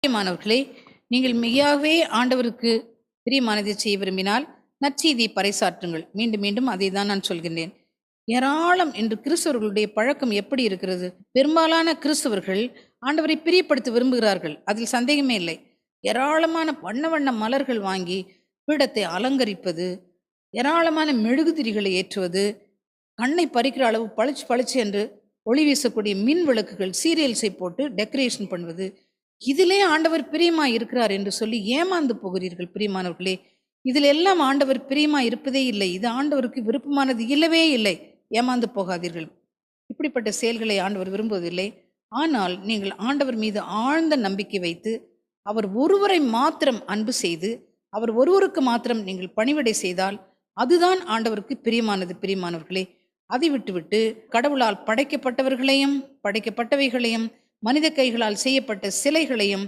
பிரியமானவர்களே, நீங்கள் மெய்யாகவே ஆண்டவருக்கு பிரியமானதை செய்ய விரும்பினால் நற்செய்தியை பறைசாற்றுங்கள். மீண்டும் மீண்டும் அதை தான் நான் சொல்கின்றேன். ஏராளம் என்று கிறிஸ்தவர்களுடைய பழக்கம் எப்படி இருக்கிறது? பெரும்பாலான கிறிஸ்தவர்கள் ஆண்டவரை பிரியப்படுத்த விரும்புகிறார்கள், அதில் சந்தேகமே இல்லை. ஏராளமான வண்ண வண்ண மலர்கள் வாங்கி பீடத்தை அலங்கரிப்பது, ஏராளமான மெழுகுதிரிகளை ஏற்றுவது, கண்ணை பறிக்கிற அளவு பளிச்சு பளிச்சு என்று ஒளி வீசக்கூடிய மின் விளக்குகள், சீரியல்ஸை போட்டு டெக்கரேஷன் பண்ணுவது, இதிலே ஆண்டவர் பிரியமா இருக்கிறார் என்று சொல்லி ஏமாந்து போகிறீர்கள். பிரியமானவர்களே, இதில் எல்லாம் ஆண்டவர் பிரியமா இருப்பதே இல்லை. இது ஆண்டவருக்கு விருப்பமானது இல்லவே இல்லை. ஏமாந்து போகாதீர்கள். இப்படிப்பட்ட செயல்களை ஆண்டவர் விரும்புவதில்லை. ஆனால் நீங்கள் ஆண்டவர் மீது ஆழ்ந்த நம்பிக்கை வைத்து அவர் ஒருவரை மாத்திரம் அன்பு செய்து அவர் ஒருவருக்கு மாத்திரம் நீங்கள் பணிவிடை செய்தால் அதுதான் ஆண்டவருக்கு பிரியமானது. பிரியமானவர்களே, அதை விட்டுவிட்டு கடவுளால் படைக்கப்பட்டவர்களையும் படைக்கப்பட்டவைகளையும் மனித கைகளால் செய்யப்பட்ட சிலைகளையும்